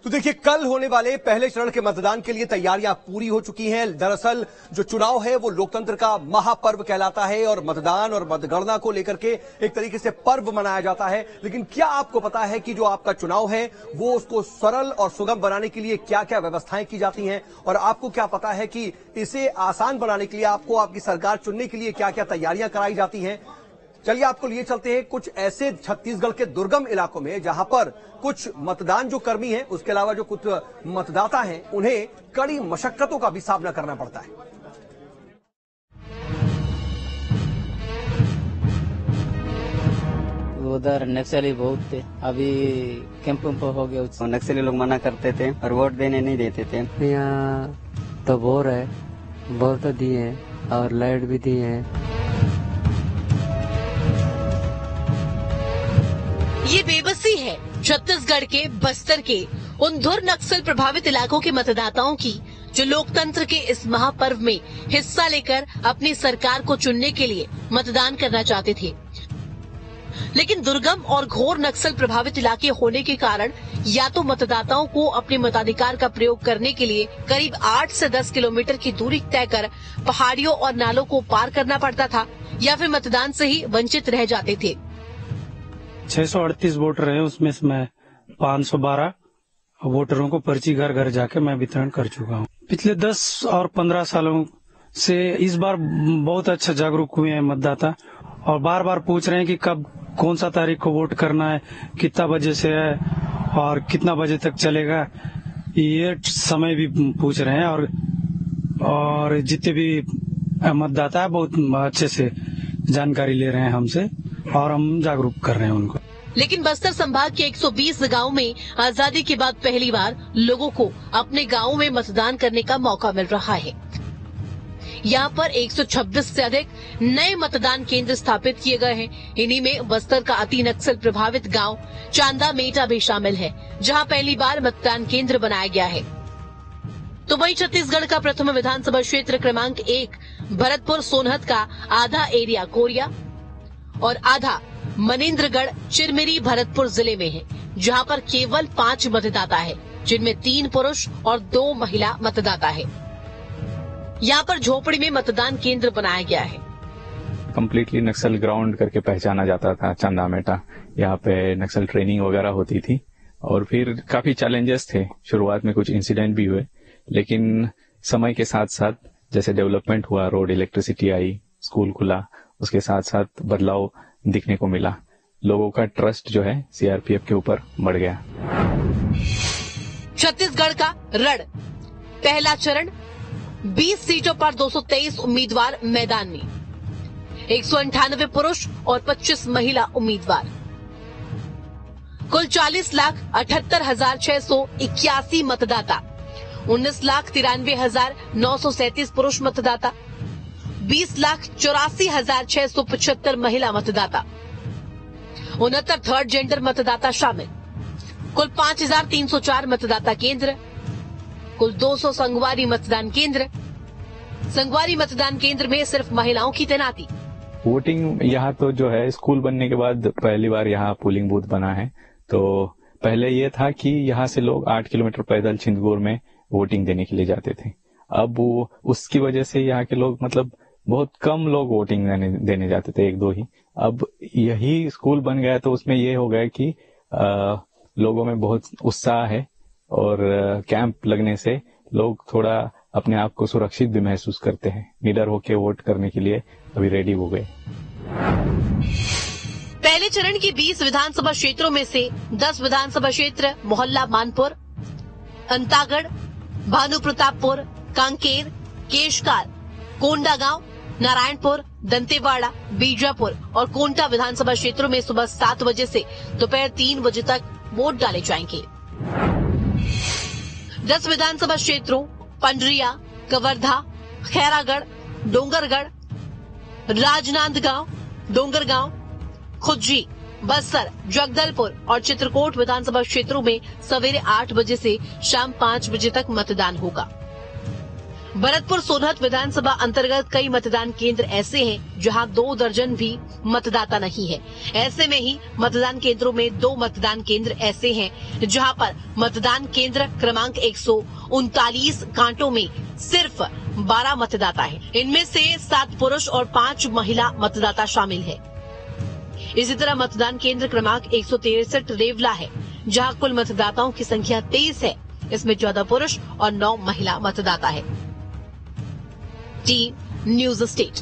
तो देखिए, कल होने वाले पहले चरण के मतदान के लिए तैयारियां पूरी हो चुकी हैं। दरअसल जो चुनाव है वो लोकतंत्र का महापर्व कहलाता है और मतदान और मतगणना को लेकर के एक तरीके से पर्व मनाया जाता है। लेकिन क्या आपको पता है कि जो आपका चुनाव है वो उसको सरल और सुगम बनाने के लिए क्या क्या व्यवस्थाएं की जाती हैं, और आपको क्या पता है कि इसे आसान बनाने के लिए आपको आपकी सरकार चुनने के लिए क्या क्या तैयारियां कराई जाती हैं। चलिए आपको लिए चलते हैं कुछ ऐसे छत्तीसगढ़ के दुर्गम इलाकों में जहां पर कुछ मतदान जो कर्मी हैं, उसके अलावा जो कुछ मतदाता हैं, उन्हें कड़ी मशक्कतों का भी सामना करना पड़ता है। उधर नक्सली बहुत थे, अभी कैंप हो गया। नक्सली लोग मना करते थे और वोट देने नहीं देते थे। यहाँ तो बोर है, बोर तो दिए और लाइट भी दी है। ये बेबसी है छत्तीसगढ़ के बस्तर के उन धुर नक्सल प्रभावित इलाकों के मतदाताओं की, जो लोकतंत्र के इस महापर्व में हिस्सा लेकर अपनी सरकार को चुनने के लिए मतदान करना चाहते थे। लेकिन दुर्गम और घोर नक्सल प्रभावित इलाके होने के कारण या तो मतदाताओं को अपने मताधिकार का प्रयोग करने के लिए करीब 8 से 10 किलोमीटर की दूरी तय कर पहाड़ियों और नालों को पार करना पड़ता था, या फिर मतदान से ही वंचित रह जाते थे। 638 वोटर हैं, उसमें से मैं 512 वोटरों को पर्ची घर घर जाके मैं वितरण कर चुका हूँ। पिछले 10 और 15 सालों से इस बार बहुत अच्छा जागरूक हुए हैं मतदाता, और बार बार पूछ रहे हैं कि कब कौन सा तारीख को वोट करना है, कितना बजे से है और कितना बजे तक चलेगा, ये समय भी पूछ रहे हैं। और जितने भी मतदाता है बहुत अच्छे से जानकारी ले रहे हैं हमसे, और हम जागरूक कर रहे हैं उनको। लेकिन बस्तर संभाग के 120 गांव में आजादी के बाद पहली बार लोगों को अपने गांव में मतदान करने का मौका मिल रहा है। यहाँ पर 126 से अधिक नए मतदान केंद्र स्थापित किए गए हैं। इन्हीं में बस्तर का अति नक्सल प्रभावित गांव चांदा मेटा भी शामिल है, जहां पहली बार मतदान केंद्र बनाया गया है। तो वहीं छत्तीसगढ़ का प्रथम विधानसभा क्षेत्र क्रमांक 1 भरतपुर सोनहत का आधा एरिया कोरिया और आधा मनेन्द्रगढ़ चिरमिरी भरतपुर जिले में है, जहां पर केवल 5 मतदाता है, जिनमें 3 पुरुष और 2 महिला मतदाता है। यहाँ पर झोपड़ी में मतदान केंद्र बनाया गया है। कम्प्लीटली नक्सल ग्राउंड करके पहचाना जाता था चांदा मेटा। यहाँ पे नक्सल ट्रेनिंग वगैरह होती थी, और फिर काफी चैलेंजेस थे। शुरुआत में कुछ इंसिडेंट भी हुए, लेकिन समय के साथ साथ जैसे डेवलपमेंट हुआ, रोड इलेक्ट्रिसिटी आई, स्कूल खुला, उसके साथ साथ बदलाव दिखने को मिला। लोगों का ट्रस्ट जो है सीआरपीएफ के ऊपर बढ़ गया। छत्तीसगढ़ का रण, पहला चरण 20 सीटों पर 223 उम्मीदवार मैदान में, 198 पुरुष और 25 महिला उम्मीदवार, कुल 40,78,681 मतदाता, 19,93,937 पुरुष मतदाता, 20,84,675 महिला मतदाता, 69 थर्ड जेंडर मतदाता शामिल, कुल 5,304 मतदाता केंद्र, कुल 200 संगवारी मतदान केंद्र। संगवारी मतदान केंद्र में सिर्फ महिलाओं की तैनाती। वोटिंग यहाँ तो जो है, स्कूल बनने के बाद पहली बार यहाँ पोलिंग बूथ बना है। तो पहले ये था कि यहाँ से लोग 8 किलोमीटर पैदल छिंदगुर में वोटिंग देने के लिए जाते थे। अब वो उसकी वजह से यहाँ के लोग मतलब बहुत कम लोग वोटिंग देने जाते थे, 1-2 ही। अब यही स्कूल बन गया तो उसमें ये हो गया कि लोगों में बहुत उत्साह है, और कैंप लगने से लोग थोड़ा अपने आप को सुरक्षित भी महसूस करते हैं। निडर होकर वोट करने के लिए अभी रेडी हो गए। पहले चरण के 20 विधानसभा क्षेत्रों में से 10 विधानसभा क्षेत्र मोहल्ला मानपुर, अंतागढ़, भानु प्रतापपुर, कांकेर, केशकाल, कोंडागांव, नारायणपुर, दंतेवाड़ा, बीजापुर और कोंटा विधानसभा क्षेत्रों में सुबह 7 बजे से दोपहर 3 बजे तक वोट डाले जाएंगे। 10 विधानसभा क्षेत्रों पंडरिया, कवर्धा, खैरागढ़, डोंगरगढ़, राजनांदगांव, डोंगरगांव, खुज्जी, बस्तर, जगदलपुर और चित्रकोट विधानसभा क्षेत्रों में सवेरे 8 बजे से शाम 5 बजे तक मतदान होगा। भरतपुर सोनहत विधानसभा अंतर्गत कई मतदान केंद्र ऐसे हैं जहां 2 दर्जन भी मतदाता नहीं है। ऐसे में ही मतदान केंद्रों में 2 मतदान केंद्र ऐसे हैं जहां पर मतदान केंद्र क्रमांक 139 कांटों में सिर्फ 12 मतदाता हैं। इनमें से 7 पुरुष और 5 महिला मतदाता शामिल है। इसी तरह मतदान केंद्र क्रमांक 163 रेवला है, जहां कुल मतदाताओं की संख्या 23 है। इसमें 14 पुरुष और 9 महिला मतदाता है। Team news state.